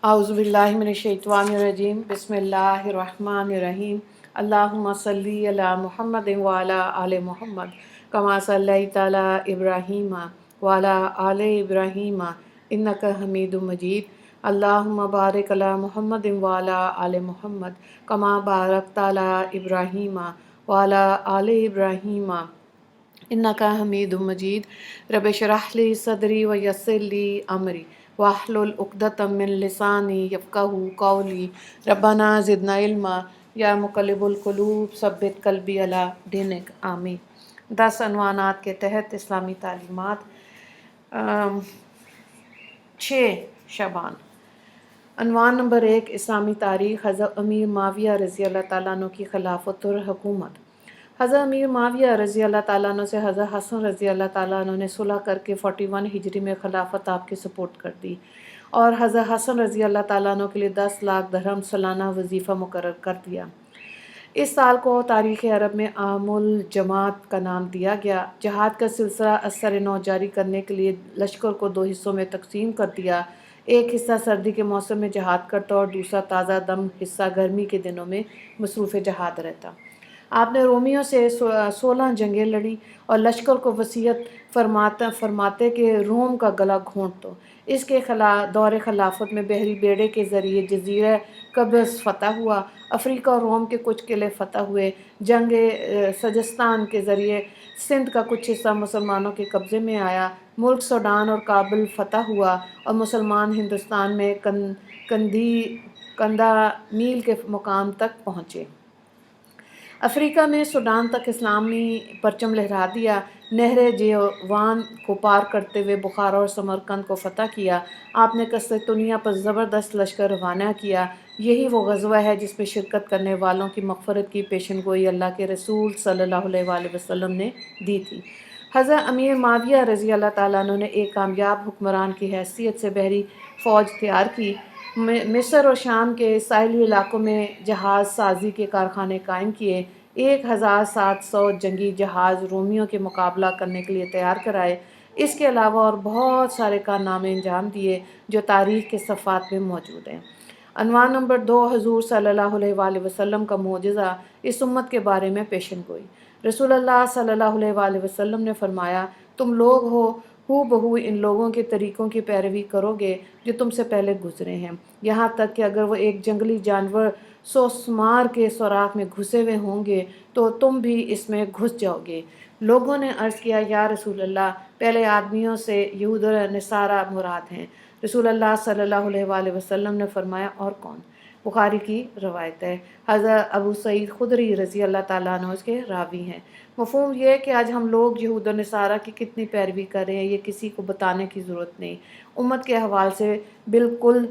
اعوذ باللہ من الشیطان الرجیم بسم اللہ الرحمن الرحیم اللہم صلی علی محمد وعلی آل محمد کما صلیت علی ابراہیم وعلی آل ابراہیم انک حمید مجید اللہم بارک علی محمد وعلی آل محمد کما بارکت علی ابراہیم وعلی آل ابراہیم انک حمید مجید رب اشرح لی صدری ویسر لی امری واحلل عقدۃ من لسانی یفقہوا قولی ربنا زدنا علما یا مقلب القلوب ثبت قلبی علی دینک آمین۔ 10 عنوانات کے تحت اسلامی تعلیمات 6 شعبان۔ عنوان نمبر 1، اسلامی تاریخ، حضرت امیر معاویہ رضی اللہ تعالیٰ عنہ کی خلافت اور حکومت۔ حضرت امیر معاویہ رضی اللہ تعالیٰ عنہ سے حضرت حسن رضی اللہ تعالیٰ عنہ نے صلح کر کے 41 ہجری میں خلافت آپ کے سپورٹ کر دی اور حضرت حسن رضی اللہ تعالیٰ عنہ کے لیے 10 لاکھ درہم سالانہ وظیفہ مقرر کر دیا۔ اس سال کو تاریخ عرب میں عام الجماعت کا نام دیا گیا۔ جہاد کا سلسلہ اثر نو جاری کرنے کے لیے لشکر کو 2 حصوں میں تقسیم کر دیا۔ ایک حصہ سردی کے موسم میں جہاد کرتا اور دوسرا تازہ دم حصہ گرمی کے دنوں میں مصروف جہاد رہتا۔ آپ نے رومیوں سے 16 جنگیں لڑیں اور لشکر کو وصیت فرماتے کہ روم کا گلا گھونٹ دو۔ اس کے دور خلافت میں بحری بیڑے کے ذریعے جزیرہ قبرص فتح ہوا، افریقہ اور روم کے کچھ قلعے فتح ہوئے، جنگ سجستان کے ذریعے سندھ کا کچھ حصہ مسلمانوں کے قبضے میں آیا، ملک سوڈان اور کابل فتح ہوا اور مسلمان ہندوستان میں کندہ میل کے مقام تک پہنچے۔ افریقہ میں سوڈان تک اسلامی پرچم لہرا دیا۔ نہر جیوان کو پار کرتے ہوئے بخارا اور سمرقند کو فتح کیا۔ آپ نے قسطنطنیہ پر زبردست لشکر روانہ کیا۔ یہی وہ غزوہ ہے جس میں شرکت کرنے والوں کی مغفرت کی پیشن گوئی اللہ کے رسول صلی اللہ علیہ وآلہ وسلم نے دی تھی۔ حضرت امیر معاویہ رضی اللہ تعالیٰ عنہ نے ایک کامیاب حکمران کی حیثیت سے بحری فوج تیار کی، مصر اور شام کے ساحلی علاقوں میں جہاز سازی کے کارخانے قائم کیے، 1700 جنگی جہاز رومیوں کے مقابلہ کرنے کے لیے تیار کرائے۔ اس کے علاوہ اور بہت سارے کارنامے انجام دیے جو تاریخ کے صفحات میں موجود ہیں۔ عنوان نمبر 2، حضور صلی اللہ علیہ وآلہ وسلم کا معجزہ، اس امت کے بارے میں پیشن گوئی۔ رسول اللہ صلی اللہ علیہ وآلہ وسلم نے فرمایا، تم لوگ ہو بہو ان لوگوں کے طریقوں کی پیروی کرو گے جو تم سے پہلے گزرے ہیں، یہاں تک کہ اگر وہ ایک جنگلی جانور سوسمار کے سوراخ میں گھسے ہوئے ہوں گے تو تم بھی اس میں گھس جاؤ گے۔ لوگوں نے عرض کیا، یا رسول اللہ، پہلے آدمیوں سے یہود و نصارہ مراد ہیں۔ رسول اللہ صلی اللہ علیہ وآلہ وسلم نے فرمایا، اور کون؟ بخاری کی روایت ہے۔ حضرت ابو سعید خدری رضی اللہ تعالیٰ عنہ اس کے راوی ہیں۔ مفہوم یہ ہے کہ آج ہم لوگ یہود و نصارہ کی کتنی پیروی کر رہے ہیں یہ کسی کو بتانے کی ضرورت نہیں، امت کے حوالے سے بالکل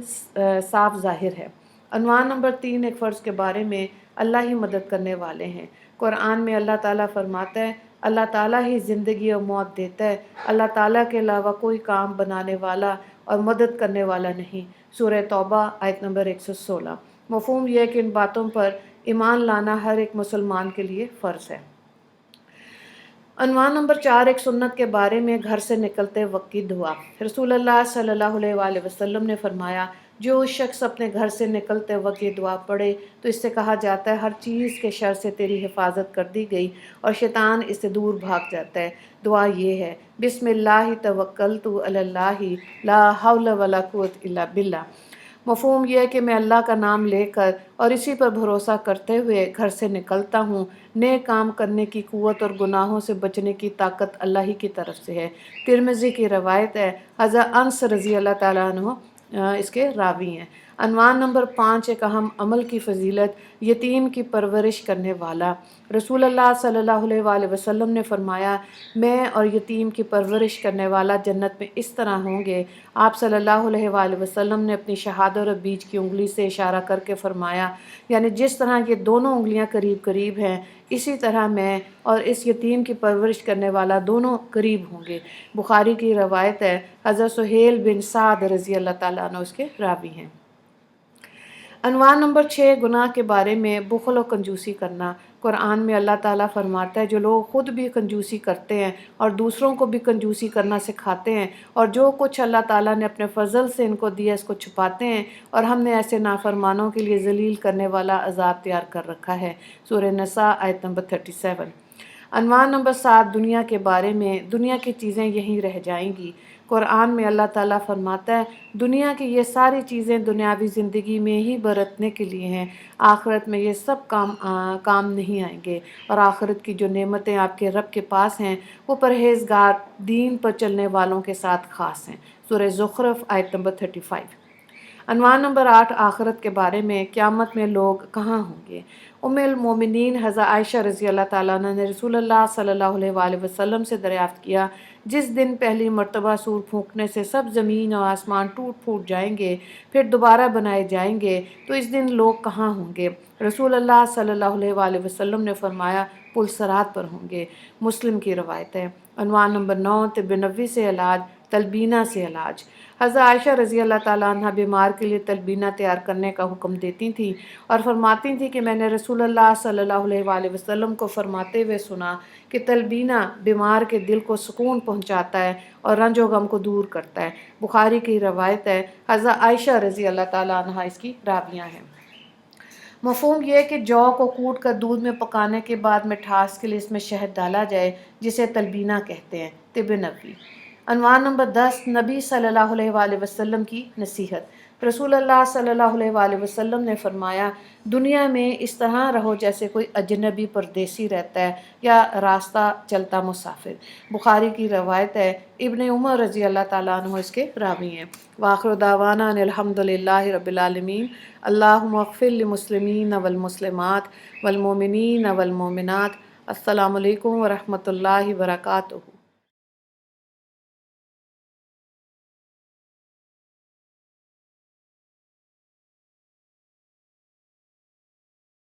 صاف ظاہر ہے۔ عنوان نمبر 3، ایک فرض کے بارے میں، اللہ ہی مدد کرنے والے ہیں۔ قرآن میں اللہ تعالیٰ فرماتا ہے، اللہ تعالیٰ ہی زندگی اور موت دیتا ہے، اللہ تعالیٰ کے علاوہ کوئی کام بنانے والا اور مدد کرنے والا نہیں۔ سورہ توبہ آیت نمبر 116۔ مفہوم یہ ہے کہ ان باتوں پر ایمان لانا ہر ایک مسلمان کے لیے فرض ہے۔ عنوان نمبر 4، ایک سنت کے بارے میں، گھر سے نکلتے وقت کی دعا۔ رسول اللہ صلی اللہ علیہ وآلہ وسلم نے فرمایا، جو شخص اپنے گھر سے نکلتے وقت یہ دعا پڑھے تو اس سے کہا جاتا ہے ہر چیز کے شر سے تیری حفاظت کر دی گئی اور شیطان اس سے دور بھاگ جاتا ہے۔ دعا یہ ہے، بسم اللہ توکلت علی اللہ لا حول ولا قوت الا باللہ۔ مفہوم یہ ہے کہ میں اللہ کا نام لے کر اور اسی پر بھروسہ کرتے ہوئے گھر سے نکلتا ہوں۔ نیک کام کرنے کی قوت اور گناہوں سے بچنے کی طاقت اللہ ہی کی طرف سے ہے۔ ترمذی کی روایت ہے۔ حضرت انس رضی اللہ تعالیٰ عنہ اس کے راوی ہیں۔ عنوان نمبر 5، ایک اہم عمل کی فضیلت، یتیم کی پرورش کرنے والا۔ رسول اللہ صلی اللہ علیہ وآلہ وسلم نے فرمایا، میں اور یتیم کی پرورش کرنے والا جنت میں اس طرح ہوں گے۔ آپ صلی اللہ علیہ وآلہ وسلم نے اپنی شہادت اور بیچ کی انگلی سے اشارہ کر کے فرمایا، یعنی جس طرح یہ دونوں انگلیاں قریب قریب ہیں اسی طرح میں اور اس یتیم کی پرورش کرنے والا دونوں قریب ہوں گے۔ بخاری کی روایت ہے۔ حضرت سہیل بن سعد رضی اللہ تعالیٰ عنہ اس کے راوی ہیں۔ عنوان نمبر 6، گناہ کے بارے میں، بخل و کنجوسی کرنا۔ قرآن میں اللہ تعالیٰ فرماتا ہے جو لوگ خود بھی کنجوسی کرتے ہیں اور دوسروں کو بھی کنجوسی کرنا سکھاتے ہیں اور جو کچھ اللہ تعالیٰ نے اپنے فضل سے ان کو دیا اس کو چھپاتے ہیں اور ہم نے ایسے نافرمانوں کے لیے ذلیل کرنے والا عذاب تیار کر رکھا ہے۔ سورہ نساء آیت نمبر 37۔ عنوان نمبر 7 دنیا کے بارے میں، دنیا کی چیزیں یہیں رہ جائیں گی۔ قرآن میں اللہ تعالیٰ فرماتا ہے دنیا کی یہ ساری چیزیں دنیاوی زندگی میں ہی برتنے کے لیے ہیں، آخرت میں یہ سب کام نہیں آئیں گے، اور آخرت کی جو نعمتیں آپ کے رب کے پاس ہیں وہ پرہیزگار دین پر چلنے والوں کے ساتھ خاص ہیں۔ سورہ زخرف آیت نمبر 35۔ عنوان نمبر 8 آخرت کے بارے میں، قیامت میں لوگ کہاں ہوں گے؟ ام المومنین حضرت عائشہ رضی اللہ تعالیٰ عنہ نے رسول اللہ صلی اللہ علیہ وآلہ وسلم سے دریافت کیا جس دن پہلی مرتبہ سور پھونکنے سے سب زمین اور آسمان ٹوٹ پھوٹ جائیں گے پھر دوبارہ بنائے جائیں گے تو اس دن لوگ کہاں ہوں گے؟ رسول اللہ صلی اللہ علیہ وآلہ وسلم نے فرمایا پلسرات پر ہوں گے۔ مسلم کی روایت ہے۔ عنوان نمبر 9 طب نبوی سے علاج، تلبینہ سے علاج۔ حضرت عائشہ رضی اللہ تعالیٰ عنہ بیمار کے لیے تلبینہ تیار کرنے کا حکم دیتی تھیں اور فرماتی تھیں کہ میں نے رسول اللہ صلی اللہ علیہ وآلہ وسلم کو فرماتے ہوئے سنا کہ تلبینہ بیمار کے دل کو سکون پہنچاتا ہے اور رنج و غم کو دور کرتا ہے۔ بخاری کی روایت ہے۔ حضرت عائشہ رضی اللہ تعالیٰ عنہ اس کی راویہ ہیں۔ مفہوم یہ ہے کہ جو کو کوٹ کر دودھ میں پکانے کے بعد مٹھاس کے لیے اس میں شہد ڈالا جائے جسے تلبینہ کہتے ہیں۔ طب نبوی۔ عنوان نمبر 10 نبی صلی اللہ علیہ وآلہ وسلم کی نصیحت۔ رسول اللہ صلی اللہ علیہ وآلہ وسلم نے فرمایا دنیا میں اس طرح رہو جیسے کوئی اجنبی پردیسی رہتا ہے یا راستہ چلتا مسافر۔ بخاری کی روایت ہے۔ ابن عمر رضی اللہ تعالیٰ عنہ اس کے راوی ہیں۔ وآخر دعوانا ان الحمد للہ رب العالمین۔ اللہم اغفر للمسلمین والمسلمات والمؤمنین والمؤمنات۔ السلام علیکم ورحمۃ اللہ وبرکاتہ۔